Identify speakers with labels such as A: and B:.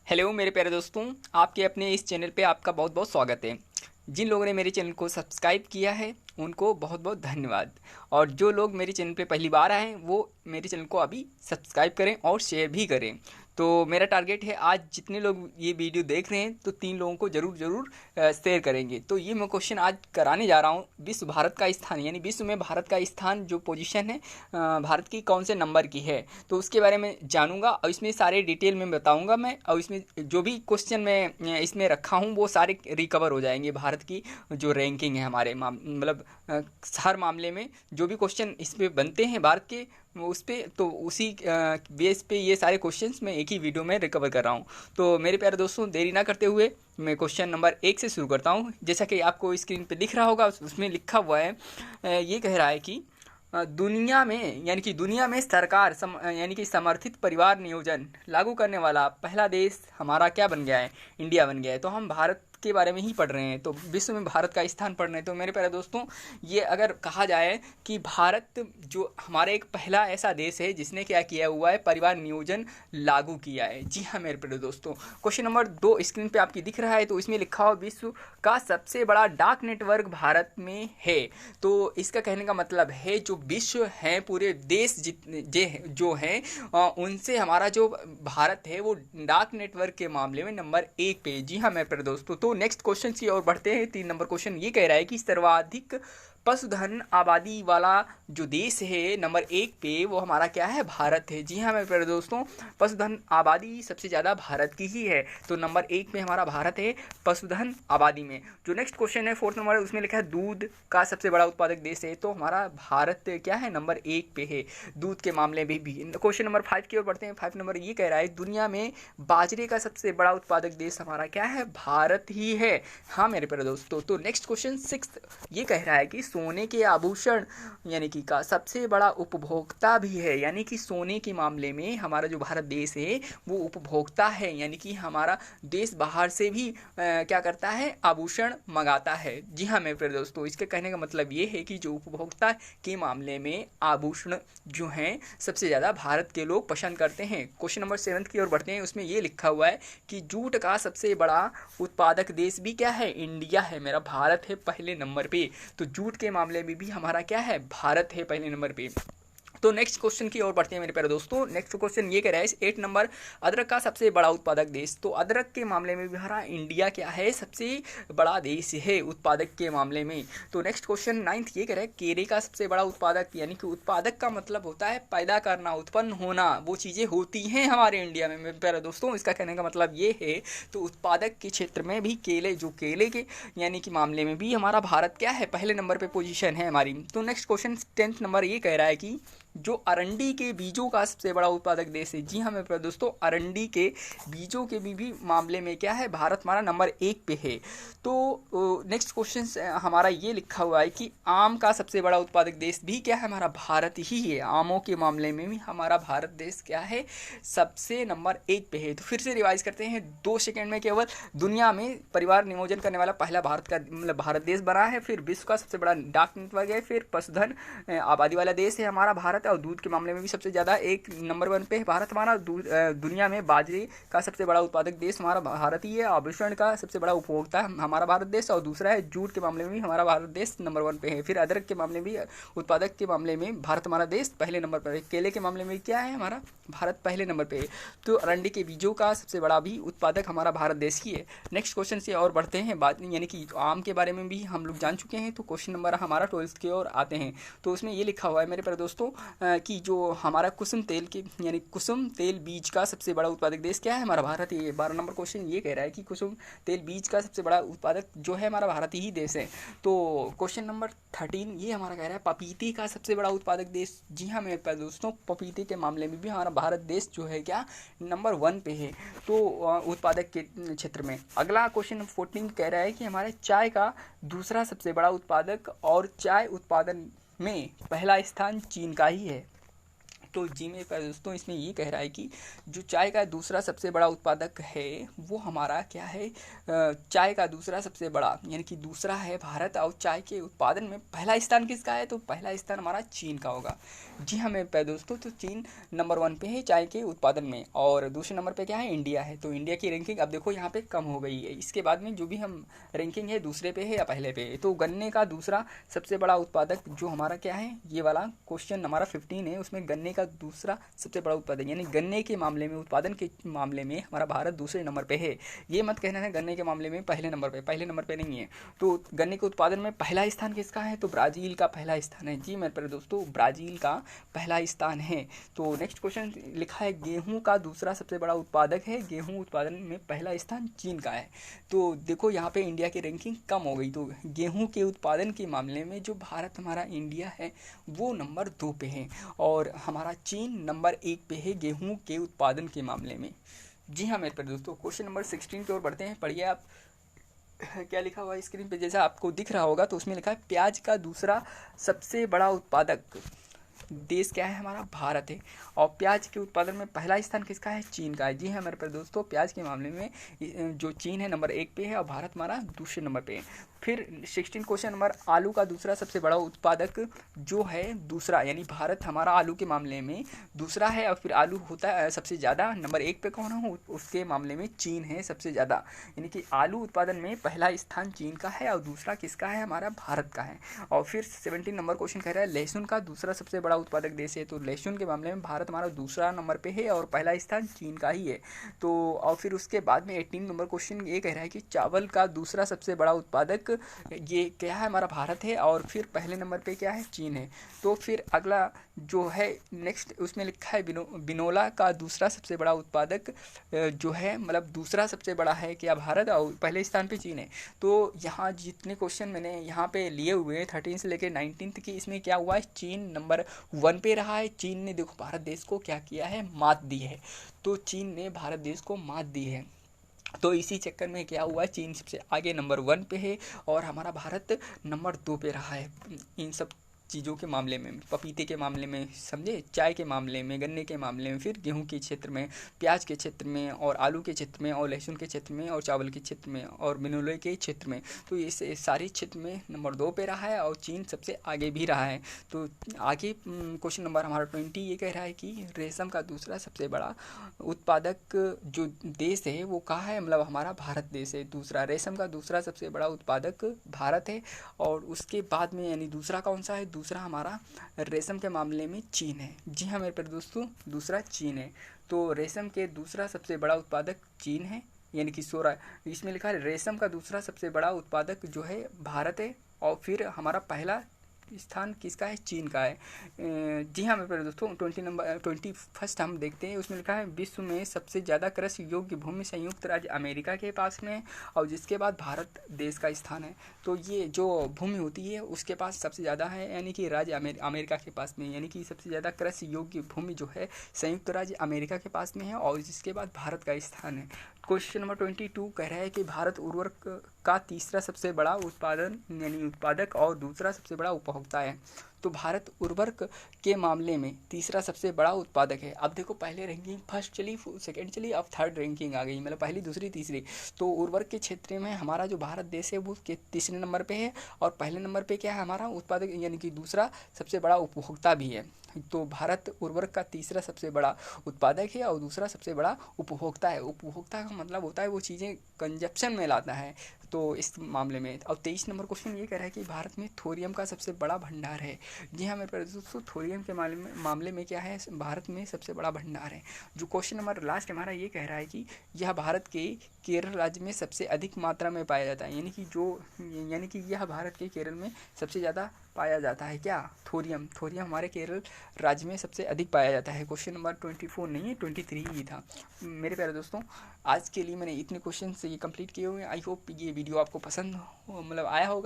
A: Hello मेरे प्यारे दोस्तों, आपके अपने इस चैनल पे आपका बहुत बहुत स्वागत है। जिन लोगों ने मेरे चैनल को सब्सक्राइब किया है उनको बहुत बहुत धन्यवाद। और जो लोग मेरे चैनल पे पहली बार आए हैं वो मेरे चैनल को अभी सब्सक्राइब करें और शेयर भी करें। तो मेरा टारगेट है आज जितने लोग ये वीडियो देख रहे हैं तो 3 लोगों को ज़रूर ज़रूर शेयर करेंगे। तो ये मैं क्वेश्चन आज कराने जा रहा हूँ, विश्व भारत का स्थान यानी विश्व में भारत का स्थान जो पोजीशन है भारत की कौन से नंबर की है, तो उसके बारे में जानूंगा और इसमें सारे डिटेल में बताऊंगा मैं। और इसमें जो भी क्वेश्चन मैं इसमें रखा हूँ वो सारे रिकवर हो जाएंगे। भारत की जो रैंकिंग है हमारे मतलब हर मामले में जो भी क्वेश्चन इस पे बनते हैं भारत के उस पे, तो उसी बेस पे ये सारे क्वेश्चंस मैं एक ही वीडियो में रिकवर कर रहा हूँ। तो मेरे प्यारे दोस्तों, देरी ना करते हुए मैं क्वेश्चन नंबर 1 से शुरू करता हूँ। जैसा कि आपको स्क्रीन पे दिख रहा होगा उसमें लिखा हुआ है, ये कह रहा है कि दुनिया में यानी कि दुनिया में सरकार यानी कि समर्थित परिवार नियोजन लागू करने वाला पहला देश हमारा क्या बन गया है? इंडिया बन गया है। तो हम भारत के बारे में ही पढ़ रहे हैं, तो विश्व में भारत का स्थान पढ़ रहे हैं। तो मेरे प्यारे दोस्तों, ये अगर कहा जाए कि भारत जो हमारा एक पहला ऐसा देश है जिसने क्या किया हुआ है, परिवार नियोजन लागू किया है। जी हाँ मेरे प्यारे दोस्तों, क्वेश्चन नंबर 2 स्क्रीन पे आपकी दिख रहा है, तो इसमें लिखा हुआ विश्व का सबसे बड़ा डाक नेटवर्क भारत में है। तो इसका कहने का मतलब है जो विश्व है, पूरे देश जितने जो हैं उनसे हमारा जो भारत है वो डाक नेटवर्क के मामले में नंबर 1 पे। जी हाँ मेरे प्यारे दोस्तों, तो नेक्स्ट क्वेश्चन की ओर बढ़ते हैं। 3 नंबर क्वेश्चन ये कह रहा है कि सर्वाधिक पशुधन आबादी वाला जो देश है नंबर 1 पे वो हमारा क्या है? भारत है। जी हाँ मेरे प्यारे दोस्तों, पशुधन आबादी सबसे ज़्यादा भारत की ही है, तो नंबर 1 पे हमारा भारत है पशुधन आबादी में। जो नेक्स्ट क्वेश्चन है 4th नंबर, उसमें लिखा है दूध का सबसे बड़ा उत्पादक देश है, तो हमारा भारत क्या है? नंबर 1 पे है दूध के मामले में भी। क्वेश्चन नंबर 5 की ओर बढ़ते हैं। 5 नंबर ये कह रहा है दुनिया में बाजरे का सबसे बड़ा उत्पादक देश हमारा क्या है? भारत ही है। हाँ मेरे प्यारे दोस्तों, तो नेक्स्ट क्वेश्चन 6 ये कह रहा है कि सोने के आभूषण यानी कि का सबसे बड़ा उपभोक्ता भी है, यानी कि सोने के मामले में हमारा जो भारत देश है वो उपभोक्ता है, यानी कि हमारा देश बाहर से भी क्या करता है? आभूषण मंगाता है। जी हाँ मेरे प्यारे दोस्तों, इसके कहने का मतलब ये है कि जो उपभोक्ता के मामले में आभूषण जो हैं सबसे ज़्यादा भारत के लोग पसंद करते हैं। क्वेश्चन नंबर 7 की ओर बढ़ते हैं। उसमें ये लिखा हुआ है कि जूट का सबसे बड़ा उत्पादक देश भी क्या है? इंडिया है। मेरा भारत है पहले नंबर पे, तो जूट के मामले में भी हमारा क्या है? भारत है पहले नंबर पे। तो नेक्स्ट क्वेश्चन की ओर बढ़ते हैं मेरे प्यारे दोस्तों। नेक्स्ट क्वेश्चन ये कह रहा है 8 नंबर, अदरक का सबसे बड़ा उत्पादक देश। तो अदरक के मामले में भी हमारा इंडिया क्या है? सबसे बड़ा देश है उत्पादक के मामले में। तो नेक्स्ट क्वेश्चन 9th ये कह रहा है केले का सबसे बड़ा उत्पादक, यानी कि उत्पादक का मतलब होता है पैदा करना, उत्पन्न होना, वो चीज़ें होती हैं हमारे इंडिया में मेरे प्यारे दोस्तों। इसका कहने का मतलब ये है, तो उत्पादक के क्षेत्र में भी केले के यानी कि मामले में भी हमारा भारत क्या है? पहले नंबर पर पोजिशन है हमारी। तो नेक्स्ट क्वेश्चन 10th नंबर ये कह रहा है कि जो अरंडी के बीजों का सबसे बड़ा उत्पादक देश है। जी हाँ मेरे दोस्तों, अरंडी के बीजों के भी मामले में क्या है? भारत हमारा नंबर 1 पे है। तो नेक्स्ट क्वेश्चन हमारा ये लिखा हुआ है कि आम का सबसे बड़ा उत्पादक देश भी क्या है? हमारा भारत ही है। आमों के मामले में भी हमारा भारत देश क्या है? सबसे नंबर 1 पे है। तो फिर से रिवाइज करते हैं 2 सेकेंड में केवल। दुनिया में परिवार नियोजन करने वाला पहला भारत का मतलब भारत देश बना है, फिर विश्व का सबसे बड़ा डाक नेटवर्क है, फिर पशुधन आबादी वाला देश है हमारा भारत, और दूध के मामले में भी सबसे ज़्यादा एक नंबर 1 पे है भारत हमारा। दुनिया में बाजरे का सबसे बड़ा उत्पादक देश हमारा भारत ही है। आभूषण का सबसे बड़ा उपभोक्ता हमारा भारत देश, और दूसरा है जूट के मामले में भी हमारा भारत देश नंबर 1 पे है। फिर अदरक के मामले में भी उत्पादक के मामले में भारत हमारा देश पहले नंबर पर है। केले के मामले में क्या है? हमारा भारत पहले नंबर पर है। तो अरंडी के बीजों का सबसे बड़ा भी उत्पादक हमारा भारत देश ही है। नेक्स्ट क्वेश्चन से और बढ़ते हैं बात, यानी कि आम के बारे में भी हम लोग जान चुके हैं। तो क्वेश्चन नंबर हमारा 12th की ओर आते हैं। तो उसमें ये लिखा हुआ है मेरे प्यारे दोस्तों कि जो हमारा कुसुम तेल के यानी कुसुम तेल बीज का सबसे बड़ा उत्पादक देश क्या है? हमारा भारत ही है। 12 नंबर क्वेश्चन ये कह रहा है कि कुसुम तेल बीज का सबसे बड़ा उत्पादक जो है हमारा भारत ही देश है। तो क्वेश्चन नंबर 13 ये हमारा कह रहा है पपीते का सबसे बड़ा उत्पादक देश। जी हाँ मेरे प्यारे दोस्तों, पपीते के मामले में भी हमारा भारत देश जो है क्या? नंबर 1 पे है, तो उत्पादक के क्षेत्र में। अगला क्वेश्चन 14 कह रहा है कि हमारे चाय का दूसरा सबसे बड़ा उत्पादक और चाय उत्पादन में पहला स्थान चीन का ही है। तो जी मेरे प्यारे दोस्तों, इसमें ये कह रहा है कि जो चाय का दूसरा सबसे बड़ा उत्पादक है वो हमारा क्या है, चाय का दूसरा सबसे बड़ा यानी कि दूसरा है भारत। और चाय के उत्पादन में पहला स्थान किसका है, तो पहला स्थान हमारा चीन का होगा। जी हाँ मेरे प्यारे दोस्तों, तो चीन नंबर 1 पे है चाय के उत्पादन में, और दूसरे नंबर पे क्या है, इंडिया है। तो इंडिया की रैंकिंग अब देखो यहाँ पे कम हो गई है। इसके बाद में जो भी हम रैंकिंग है दूसरे पे है या पहले पे है। तो गन्ने का दूसरा सबसे बड़ा उत्पादक जो हमारा क्या है, ये वाला क्वेश्चन हमारा 15 है, उसमें गन्ने का दूसरा सबसे बड़ा उत्पादक यानी गन्ने के मामले में, उत्पादन के मामले में हमारा भारत दूसरे नंबर पे है। ये मत कहना है गन्ने के मामले में पहले नंबर पे नहीं है। तो गन्ने के उत्पादन में पहला स्थान किसका है, तो ब्राज़ील का पहला स्थान है। जी मेरे प्यारे दोस्तों, ब्राज़ील का पहला स्थान है। तो नेक्स्ट क्वेश्चन लिखा है गेहूं का दूसरा सबसे बड़ा उत्पादक है, गेहूं उत्पादन में पहला स्थान चीन का है। तो देखो यहाँ पे इंडिया की रैंकिंग कम हो गई। तो गेहूं के उत्पादन के मामले में जो भारत हमारा इंडिया है वो नंबर 2 पे है, और हमारा चीन नंबर 1 पे है गेहूं के उत्पादन के मामले में। जी हाँ मेरे प्यारे दोस्तों, क्वेश्चन नंबर 16 की ओर बढ़ते हैं। पढ़िए आप क्या लिखा हुआ है स्क्रीन पे, जैसा आपको दिख रहा होगा। तो उसमें लिखा है प्याज का दूसरा सबसे बड़ा उत्पादक देश क्या है, हमारा भारत है। और प्याज के उत्पादन में पहला स्थान किसका है, चीन का है। जी हाँ मेरे प्यारे दोस्तों, प्याज के मामले में जो चीन है नंबर 1 पे है और भारत हमारा दूसरे नंबर पे है। फिर 16 क्वेश्चन नंबर, आलू का दूसरा सबसे बड़ा उत्पादक जो है दूसरा, यानी भारत हमारा आलू के मामले में दूसरा है, और फिर आलू होता है सबसे ज़्यादा नंबर 1 पे कौन हो, उसके मामले में चीन है सबसे ज़्यादा। यानी कि आलू उत्पादन में पहला स्थान चीन का है और दूसरा किसका है, हमारा भारत का है। और फिर 17 नंबर क्वेश्चन कह रहा है लहसुन का दूसरा सबसे बड़ा उत्पादक देश है। तो लहसुन के मामले में भारत हमारा दूसरा नंबर पे है और पहला स्थान चीन का ही है। तो और फिर उसके बाद में 18 नंबर क्वेश्चन ये कह रहा है कि चावल का दूसरा सबसे बड़ा उत्पादक ये क्या है, हमारा भारत है, और फिर पहले नंबर पे क्या है, चीन है। तो फिर अगला जो है नेक्स्ट, उसमें लिखा है बिनोला का दूसरा सबसे बड़ा उत्पादक जो है, मतलब दूसरा सबसे बड़ा है क्या भारत, और पहले स्थान पे चीन है। तो यहाँ जितने क्वेश्चन मैंने यहाँ पे लिए हुए हैं 13 से लेकर 19 की, इसमें क्या हुआ है, चीन नंबर 1 पे रहा है। चीन ने देखो भारत देश को क्या किया है, मात दी है। तो चीन ने भारत देश को मात दी है। तो इसी चक्कर में क्या हुआ, चीन सबसे आगे नंबर 1 पे है और हमारा भारत नंबर 2 पे रहा है इन सब चीज़ों के मामले में, पपीते के मामले में, समझे, चाय के मामले में, गन्ने के मामले में, फिर गेहूं के क्षेत्र में, प्याज के क्षेत्र में, और आलू के क्षेत्र में, और लहसुन के क्षेत्र में, और चावल के क्षेत्र में, और बिनोले के क्षेत्र में। तो ये सारे क्षेत्र में नंबर 2 पे रहा है और चीन सबसे आगे भी रहा है। तो आगे क्वेश्चन नंबर हमारा 20 ये कह रहा है कि रेशम का दूसरा सबसे बड़ा उत्पादक जो देश है वो कहाँ है, मतलब हमारा भारत देश है दूसरा। रेशम का दूसरा सबसे बड़ा उत्पादक भारत है, और उसके बाद में यानी दूसरा कौन सा है, दूसरा हमारा रेशम के मामले में चीन है। जी हाँ मेरे प्यारे दोस्तों, दूसरा चीन है। तो रेशम के दूसरा सबसे बड़ा उत्पादक चीन है, यानी कि 16। इसमें लिखा है रेशम का दूसरा सबसे बड़ा उत्पादक जो है भारत है, और फिर हमारा पहला स्थान किसका है, चीन का है। जी हाँ मेरे प्यारे दोस्तों, 21 हम देखते हैं। उसमें लिखा है विश्व में सबसे ज़्यादा कृषि योग्य भूमि संयुक्त राज्य अमेरिका के पास में, और जिसके बाद भारत देश का स्थान है। तो ये जो भूमि होती है उसके पास सबसे ज़्यादा है, यानी कि राज्य अमेरिका के पास में, यानी कि सबसे ज़्यादा कृषि योग्य भूमि जो है संयुक्त राज्य अमेरिका के पास में है, और जिसके बाद भारत का स्थान है। क्वेश्चन नंबर 22 कह रहा है कि भारत उर्वरक का तीसरा सबसे बड़ा उत्पादक और दूसरा सबसे बड़ा उपभोक्ता है। तो भारत उर्वरक के मामले में तीसरा सबसे बड़ा उत्पादक है। अब देखो पहले रैंकिंग फर्स्ट चली, सेकंड चली, अब थर्ड रैंकिंग आ गई, मतलब पहली दूसरी तीसरी। तो उर्वरक के क्षेत्र में हमारा जो भारत देश है वो तीसरे नंबर पे है, और पहले नंबर पे क्या है, हमारा उत्पादक यानी कि दूसरा सबसे बड़ा उपभोक्ता भी है। तो भारत उर्वरक का तीसरा सबसे बड़ा उत्पादक है और दूसरा सबसे बड़ा उपभोक्ता है। उपभोक्ता का मतलब होता है वो चीज़ें कंजप्शन में लाता है। तो इस मामले में अब 23 नंबर क्वेश्चन ये कह रहा है कि भारत में थोरियम का सबसे बड़ा भंडार है। जी हाँ मेरे प्यारे दोस्तों, थोरियम के मामले में क्या है, भारत में सबसे बड़ा भंडार है। जो क्वेश्चन नंबर लास्ट हमारा ये कह रहा है कि यह भारत के केरल राज्य में सबसे अधिक मात्रा में पाया जाता है, यानी कि यह भारत के केरल में सबसे ज़्यादा पाया जाता है। क्या, थोरियम हमारे केरल राज्य में सबसे अधिक पाया जाता है। क्वेश्चन नंबर 24 नहीं है, 23 ही था। मेरे प्यारे दोस्तों, आज के लिए मैंने इतने क्वेश्चन से ये कंप्लीट किए हुए हैं। आई होप ये वीडियो आपको पसंद मतलब आया होगा।